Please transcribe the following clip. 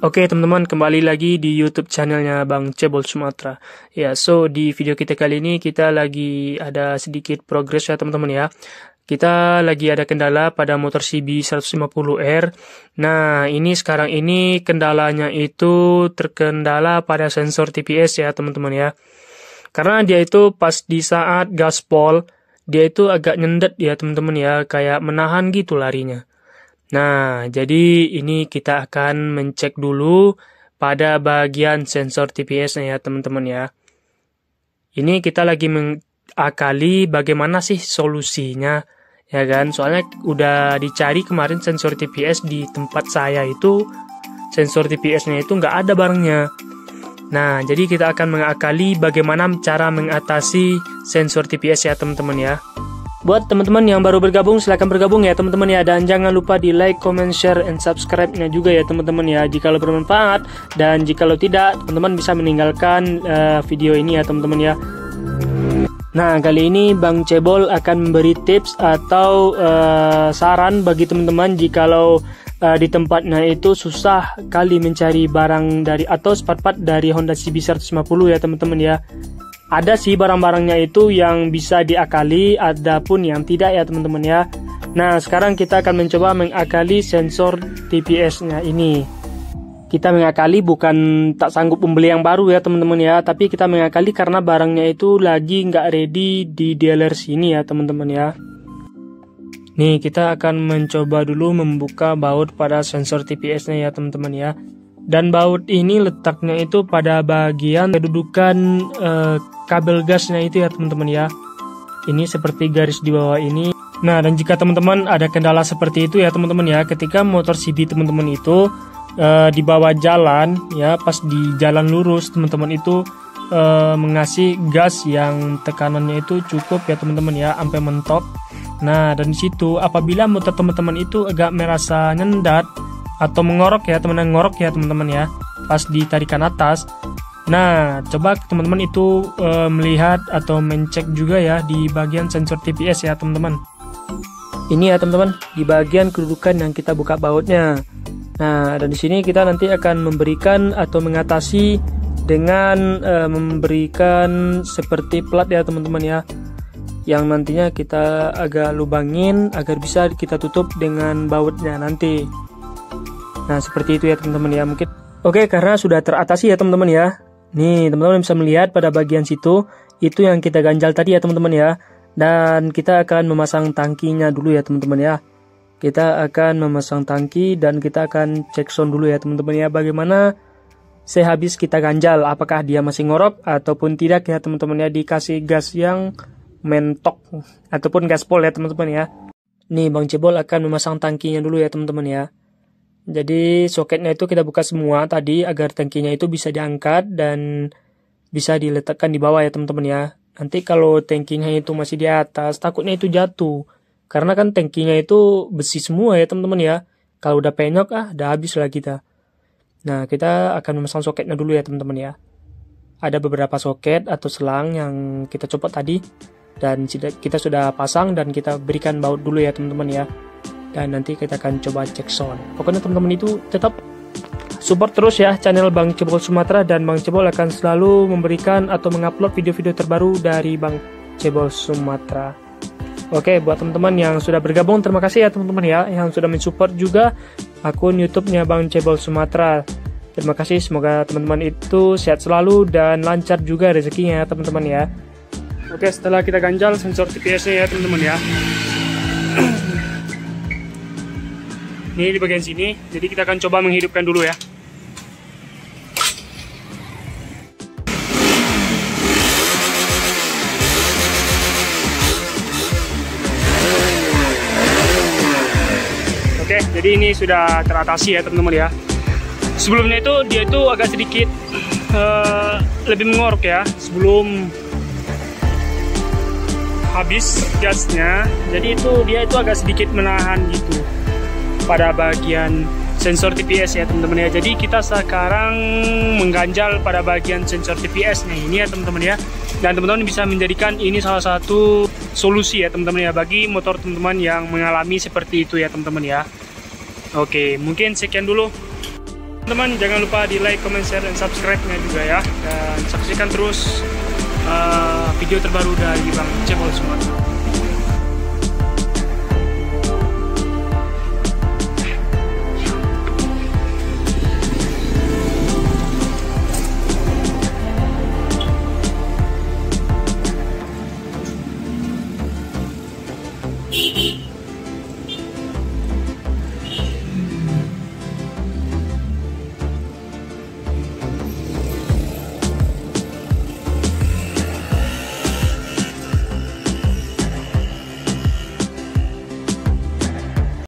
Oke teman-teman, kembali lagi di YouTube channelnya Bang Cebol Sumatera. Ya, so di video kita kali ini kita lagi ada sedikit progres ya teman-teman ya. Kita lagi ada kendala pada motor CB 150R. Nah, ini sekarang ini kendalanya itu terkendala pada sensor TPS ya teman-teman ya. Karena dia itu pas di saat gaspol, dia itu agak nyendet ya teman-teman ya, kayak menahan gitu larinya. Nah, jadi ini kita akan mencek dulu pada bagian sensor TPS-nya ya teman-teman ya. Ini kita lagi mengakali bagaimana sih solusinya, ya kan? Soalnya udah dicari kemarin sensor TPS di tempat saya itu, sensor TPS-nya itu nggak ada barangnya. Nah, jadi kita akan mengakali bagaimana cara mengatasi sensor TPS ya teman-teman ya. Buat teman-teman yang baru bergabung, silahkan bergabung ya teman-teman ya. Dan jangan lupa di like, comment, share, and subscribe-nya juga ya teman-teman ya, jikalau bermanfaat. Dan jikalau tidak, teman-teman bisa meninggalkan video ini ya teman-teman ya. Nah, kali ini Bang Cebol akan memberi tips atau saran bagi teman-teman jikalau di tempatnya itu susah kali mencari barang dari atau spare part dari Honda CB 150 ya teman-teman ya. Ada sih barang-barangnya itu yang bisa diakali, ada pun yang tidak ya teman-teman ya. Nah, sekarang kita akan mencoba mengakali sensor TPS-nya ini. Kita mengakali bukan tak sanggup membeli yang baru ya teman-teman ya, tapi kita mengakali karena barangnya itu lagi nggak ready di dealer sini ya teman-teman ya. Nih, kita akan mencoba dulu membuka baut pada sensor TPS-nya ya teman-teman ya. Dan baut ini letaknya itu pada bagian kedudukan kabel gasnya itu ya teman-teman ya. Ini seperti garis di bawah ini. Nah, dan jika teman-teman ada kendala seperti itu ya teman-teman ya, ketika motor CB teman-teman itu di bawah jalan ya, pas di jalan lurus teman-teman itu mengasih gas yang tekanannya itu cukup ya teman-teman ya, sampai mentok. Nah, dan di situ apabila motor teman-teman itu agak merasa nyendat atau mengorok ya teman-teman ya, pas ditarikan atas. Nah, coba teman-teman itu melihat atau mencek juga ya di bagian sensor TPS ya teman-teman. Ini ya teman-teman, di bagian kedudukan yang kita buka bautnya. Nah, dan di sini kita nanti akan memberikan atau mengatasi dengan memberikan seperti plat ya teman-teman ya, yang nantinya kita agak lubangin agar bisa kita tutup dengan bautnya nanti. Nah, seperti itu ya teman-teman ya mungkin. Oke, karena sudah teratasi ya teman-teman ya. Nih, teman-teman bisa melihat pada bagian situ, itu yang kita ganjal tadi ya teman-teman ya. Dan kita akan memasang tangkinya dulu ya teman-teman ya. Kita akan memasang tangki dan kita akan cek sound dulu ya teman-teman ya, bagaimana sehabis kita ganjal, apakah dia masih ngorok ataupun tidak ya teman-teman ya, dikasih gas yang mentok ataupun gaspol ya teman-teman ya. Nih, Bang Cebol akan memasang tangkinya dulu ya teman-teman ya. Jadi soketnya itu kita buka semua tadi agar tangkinya itu bisa diangkat dan bisa diletakkan di bawah ya teman-teman ya. Nanti kalau tangkinya itu masih di atas, takutnya itu jatuh. Karena kan tangkinya itu besi semua ya teman-teman ya. Kalau udah penyok udah habis lah kita. Nah, kita akan memasang soketnya dulu ya teman-teman ya. Ada beberapa soket atau selang yang kita copot tadi, dan kita sudah pasang dan kita berikan baut dulu ya teman-teman ya. Dan nanti kita akan coba cek sound. Pokoknya teman-teman itu tetap support terus ya channel Bang Cebol Sumatera, dan Bang Cebol akan selalu memberikan atau mengupload video-video terbaru dari Bang Cebol Sumatera. Oke, buat teman-teman yang sudah bergabung, terima kasih ya teman-teman ya, yang sudah mensupport juga akun YouTube-nya Bang Cebol Sumatera. Terima kasih, semoga teman-teman itu sehat selalu dan lancar juga rezekinya ya teman-teman ya. Oke, setelah kita ganjal sensor TPS-nya ya teman-teman ya. Ini di bagian sini, jadi kita akan coba menghidupkan dulu ya. Oke, jadi ini sudah teratasi ya teman-teman ya. Sebelumnya itu dia itu agak sedikit lebih mengorok ya sebelum habis gasnya. Jadi dia itu agak sedikit menahan gitu pada bagian sensor TPS ya teman-teman ya. Jadi kita sekarang mengganjal pada bagian sensor TPS nya ini ya teman-teman ya. Dan teman-teman bisa menjadikan ini salah satu solusi ya teman-teman ya, bagi motor teman-teman yang mengalami seperti itu ya teman-teman ya. Oke, mungkin sekian dulu Teman-teman jangan lupa di like, comment, share, dan subscribe-nya juga ya. Dan saksikan terus video terbaru dari Bang Cebol Sumatera.